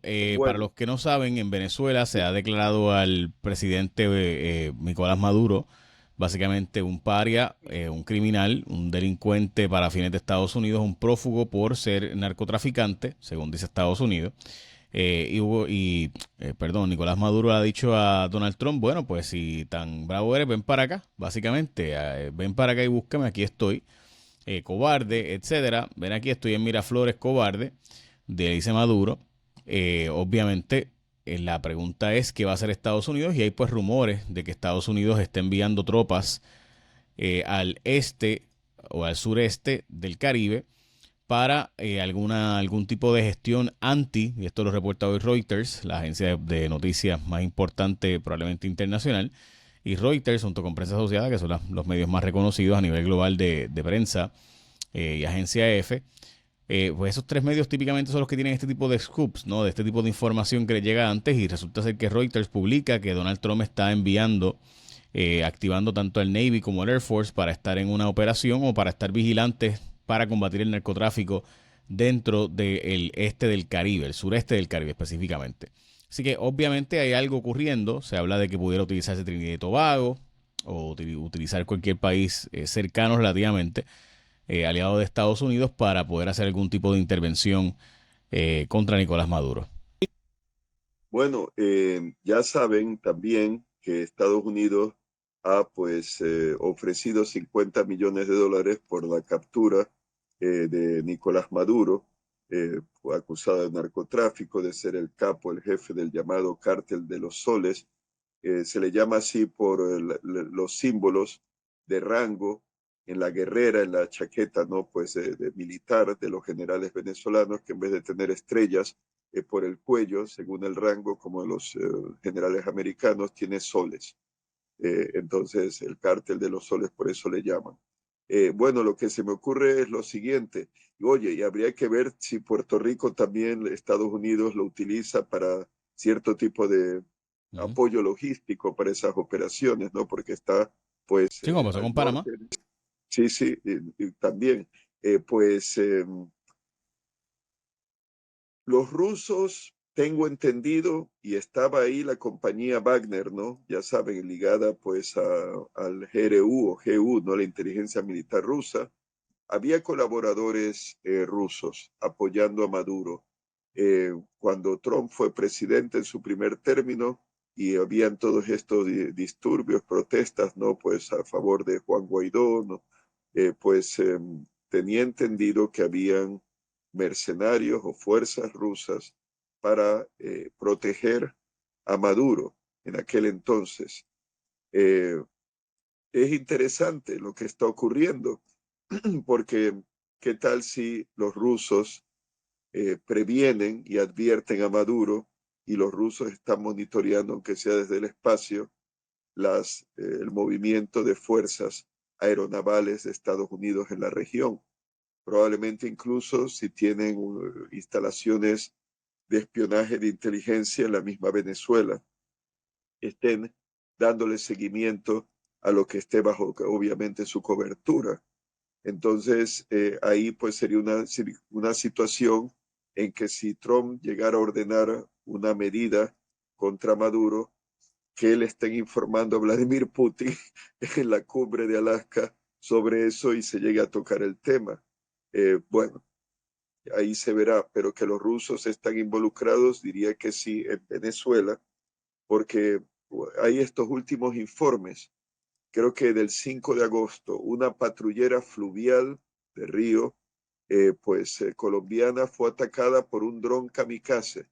para Bueno, los que no saben, en Venezuela se ha declarado al presidente Nicolás Maduro básicamente un paria, un criminal, un delincuente para fines de Estados Unidos, un prófugo por ser narcotraficante, según dice Estados Unidos. Perdón, Nicolás Maduro le ha dicho a Donald Trump, bueno, pues si tan bravo eres, ven para acá, básicamente, ven para acá y búscame, aquí estoy, cobarde, etcétera. Ven aquí, estoy en Miraflores, cobarde, dice Maduro. Obviamente, la pregunta es qué va a hacer Estados Unidos y hay pues rumores de que Estados Unidos está enviando tropas al este o al sureste del Caribe para algún tipo de gestión anti, y esto lo reporta hoy Reuters, la agencia de noticias más importante probablemente internacional, y Reuters junto con Prensa Asociada, que son los medios más reconocidos a nivel global de prensa, y agencia EFE. Pues esos tres medios típicamente son los que tienen este tipo de scoops, ¿no? De este tipo de información que les llega antes, y resulta ser que Reuters publica que Donald Trump está enviando, activando tanto el Navy como el Air Force para estar en una operación o para estar vigilantes para combatir el narcotráfico dentro del este del Caribe, el sureste del Caribe específicamente. Así que obviamente hay algo ocurriendo, se habla de que pudiera utilizarse Trinidad y Tobago o utilizar cualquier país cercano relativamente, aliado de Estados Unidos, para poder hacer algún tipo de intervención contra Nicolás Maduro. bueno, ya saben también que Estados Unidos ha pues ofrecido 50 millones de dólares por la captura de Nicolás Maduro, fue acusado de narcotráfico, de ser el capo, el jefe del llamado Cártel de los Soles. Se le llama así por los símbolos de rango en la guerrera, en la chaqueta, ¿no? Pues de militar de los generales venezolanos, que en vez de tener estrellas por el cuello, según el rango, como los generales americanos, tiene soles. Entonces, el cártel de los soles, por eso le llaman. Bueno, lo que se me ocurre es lo siguiente. Oye, y habría que ver si Puerto Rico también, Estados Unidos, lo utiliza para cierto tipo de Uh -huh. apoyo logístico para esas operaciones, ¿no? Porque está, pues, Sí, como pasó al con Panamá. norte. Sí, sí, y también. Pues los rusos, tengo entendido, y estaba ahí la compañía Wagner, ¿no? Ya saben, ligada pues al GRU o GU, ¿no? La inteligencia militar rusa. Había colaboradores rusos apoyando a Maduro. Cuando Trump fue presidente en su primer término y habían todos estos disturbios, protestas, ¿no? Pues a favor de Juan Guaidó, ¿no? Pues tenía entendido que habían mercenarios o fuerzas rusas para proteger a Maduro en aquel entonces. Eh, es interesante lo que está ocurriendo, porque ¿qué tal si los rusos previenen y advierten a Maduro y los rusos están monitoreando, aunque sea desde el espacio, el movimiento de fuerzas aeronavales de Estados Unidos en la región? Probablemente incluso si tienen instalaciones de espionaje de inteligencia en la misma Venezuela, estén dándole seguimiento a lo que esté bajo, obviamente, su cobertura. Entonces, ahí pues sería una situación en que si Trump llegara a ordenar una medida contra Maduro, que le estén informando a Vladimir Putin en la cumbre de Alaska sobre eso y se llegue a tocar el tema. Bueno, ahí se verá, pero que los rusos están involucrados, diría que sí, en Venezuela, porque hay estos últimos informes, creo que del 5 de agosto, una patrullera fluvial de Río, colombiana, fue atacada por un dron kamikaze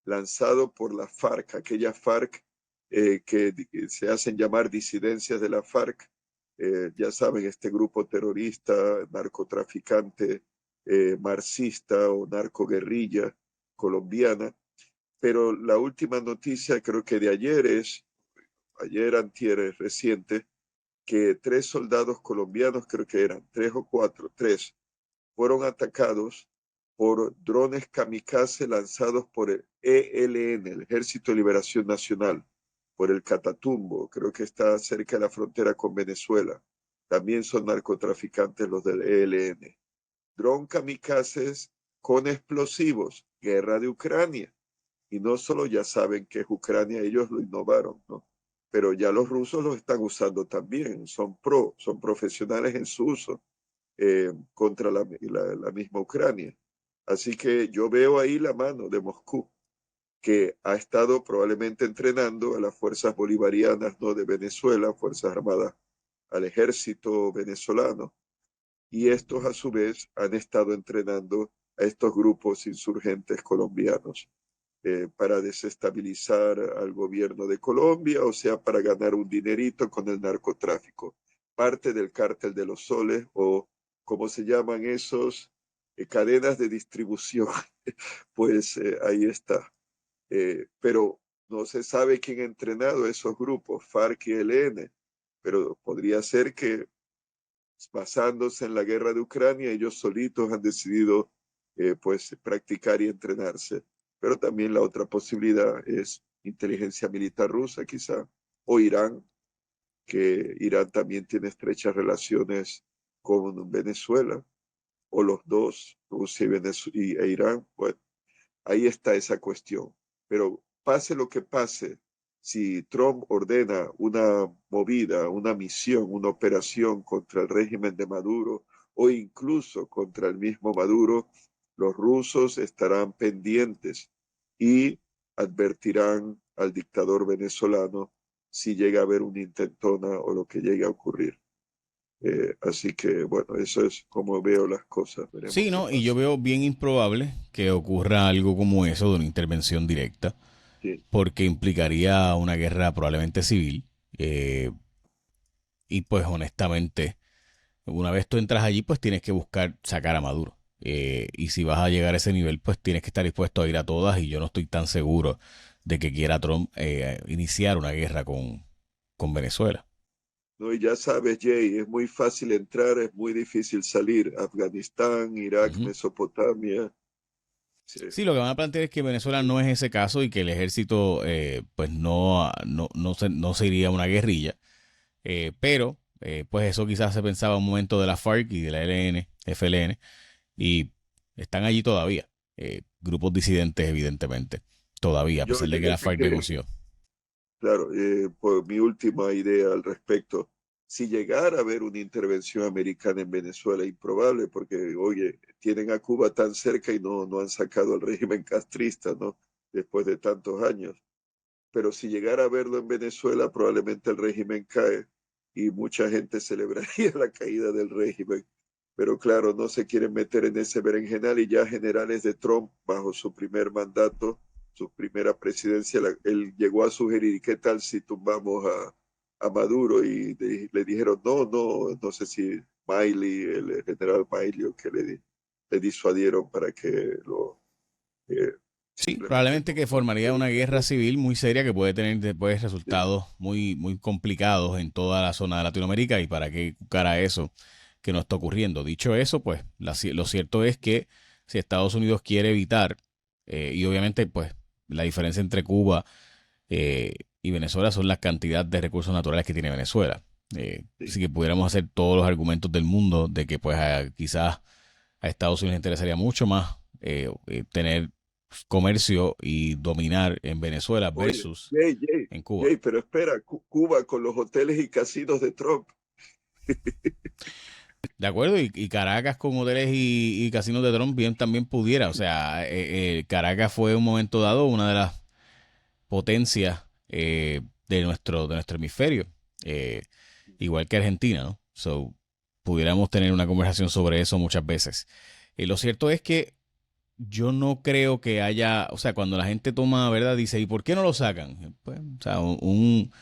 lanzado por la FARC, aquella FARC que se hacen llamar disidencias de la FARC. Ya saben, este grupo terrorista, narcotraficante, marxista o narcoguerrilla colombiana. Pero la última noticia, creo que de ayer ayer antier, es reciente, que 3 soldados colombianos, creo que eran 3 o 4, 3, fueron atacados por drones kamikaze lanzados por el ELN, el Ejército de Liberación Nacional, por el Catatumbo, creo que está cerca de la frontera con Venezuela. También son narcotraficantes los del ELN. Dron kamikazes con explosivos, guerra de Ucrania. Y no solo ya saben que es Ucrania, ellos lo innovaron, ¿no? Pero ya los rusos lo están usando también, son profesionales en su uso contra la misma Ucrania. Así que yo veo ahí la mano de Moscú, que ha estado probablemente entrenando a las fuerzas bolivarianas, ¿no?, de Venezuela, Fuerzas Armadas, al ejército venezolano, y estos a su vez han estado entrenando a estos grupos insurgentes colombianos para desestabilizar al gobierno de Colombia, o sea, para ganar un dinerito con el narcotráfico. Parte del cártel de los soles, o como se llaman esos, cadenas de distribución, pues ahí está. Pero no se sabe quién ha entrenado esos grupos, FARC y ELN, pero podría ser que basándose en la guerra de Ucrania, ellos solitos han decidido pues practicar y entrenarse. Pero también la otra posibilidad es inteligencia militar rusa, quizá, o Irán, que Irán también tiene estrechas relaciones con Venezuela, o los dos, Rusia e Irán. Bueno, ahí está esa cuestión. Pero pase lo que pase, si Trump ordena una movida, una misión, una operación contra el régimen de Maduro o incluso contra el mismo Maduro, los rusos estarán pendientes y advertirán al dictador venezolano si llega a haber una intentona o lo que llegue a ocurrir. Así que, bueno, eso es como veo las cosas. Veremos Sí, qué ¿no? Y yo pasa. veo bien improbable que ocurra algo como eso de una intervención directa, Sí, porque implicaría una guerra probablemente civil. eh, y pues honestamente, una vez tú entras allí, pues tienes que buscar sacar a Maduro. Y si vas a llegar a ese nivel, pues tienes que estar dispuesto a ir a todas. Y yo no estoy tan seguro de que quiera Trump iniciar una guerra con Venezuela. no, y ya sabes, Jay, es muy fácil entrar, es muy difícil salir. Afganistán, Irak, Ujú. Mesopotamia. Sí, Sí, lo que van a plantear es que Venezuela no es ese caso y que el ejército pues no se iría a una guerrilla. Pero pues eso quizás se pensaba un momento de la FARC y de la LN, FLN, y están allí todavía. Grupos disidentes, evidentemente, todavía, a yo pesar de que la FARC negoció. claro, por mi última idea al respecto, si llegara a haber una intervención americana en Venezuela, improbable, porque, oye, tienen a Cuba tan cerca y no han sacado al régimen castrista, ¿no? Después de tantos años. Pero si llegara a verlo en Venezuela, probablemente el régimen cae y mucha gente celebraría la caída del régimen. Pero claro, no se quieren meter en ese berenjenal, y ya generales de Trump, bajo su primer mandato, su primera presidencia, él llegó a sugerir, ¿qué tal si tumbamos a Maduro? Y le dijeron, no sé si Miley, el general Miley, o que le disuadieron para que lo Sí, simplemente probablemente que no formaría lo una guerra hiciera. civil muy seria que puede tener después Sí. resultados muy complicados en toda la zona de Latinoamérica y para qué cara eso que no está ocurriendo. Dicho eso, pues lo cierto es que si Estados Unidos quiere evitar, y obviamente pues la diferencia entre Cuba y Venezuela son la cantidad de recursos naturales que tiene Venezuela. Sí. Así que pudiéramos hacer todos los argumentos del mundo de que pues quizás a Estados Unidos le interesaría mucho más tener comercio y dominar en Venezuela Oye, versus Jay, en Cuba. Jay, pero espera, Cuba con los hoteles y casinos de Trump. De acuerdo, y Caracas con hoteles y casinos de Trump bien también pudiera. O sea, Caracas fue en un momento dado una de las potencias de nuestro hemisferio, eh, igual que Argentina, ¿no? So, pudiéramos tener una conversación sobre eso muchas veces. Lo cierto es que yo no creo que haya, o sea, cuando la gente toma, ¿verdad? Dice, ¿y por qué no lo sacan? Pues, o sea, un-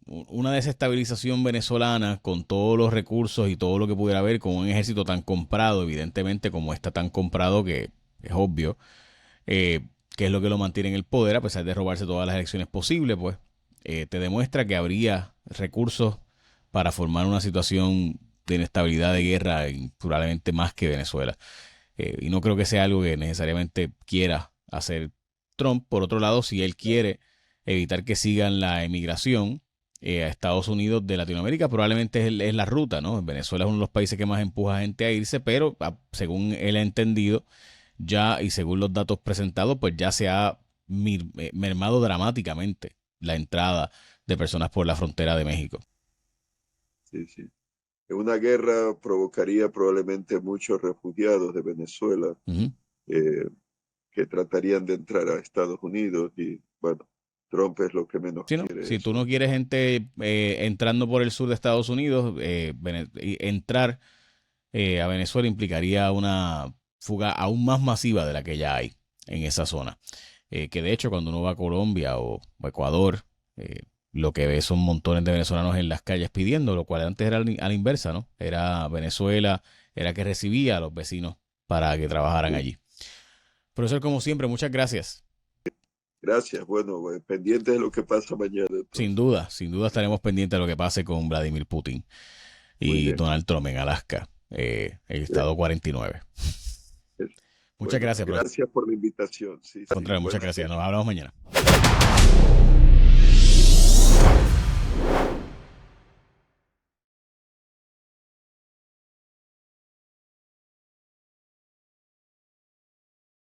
una desestabilización venezolana con todos los recursos y todo lo que pudiera haber, con un ejército tan comprado, evidentemente, como está tan comprado que es obvio, eh, que es lo que lo mantiene en el poder, a pesar de robarse todas las elecciones posibles, pues, te demuestra que habría recursos para formar una situación de inestabilidad de guerra, y probablemente más que Venezuela. Y no creo que sea algo que necesariamente quiera hacer Trump. Por otro lado, si él quiere evitar que sigan la emigración a Estados Unidos de Latinoamérica, probablemente es la ruta, ¿no? Venezuela es uno de los países que más empuja a gente a irse, pero según él ha entendido, ya, y según los datos presentados, pues ya se ha mermado dramáticamente la entrada de personas por la frontera de México. Sí, sí. Una guerra provocaría probablemente muchos refugiados de Venezuela eh, que tratarían de entrar a Estados Unidos y bueno, Trump es lo que menos Sí, ¿no? quiere Si tú eso. no quieres gente entrando por el sur de Estados Unidos, entrar a Venezuela implicaría una fuga aún más masiva de la que ya hay en esa zona. Que de hecho cuando uno va a Colombia o Ecuador, lo que ve son montones de venezolanos en las calles pidiendo, lo cual antes era a la inversa, ¿no? Era Venezuela, era que recibía a los vecinos para que trabajaran Sí. allí. Profesor, como siempre, muchas gracias. Gracias. Bueno, pendientes de lo que pasa mañana. Entonces. Sin duda estaremos pendientes de lo que pase con Vladimir Putin Muy y bien. Donald Trump en Alaska, el Bien. estado 49. Muchas Bueno, gracias, profesor. gracias por la invitación. Sí, Al sí. contrario, muchas Buenas gracias. noches. Nos hablamos mañana.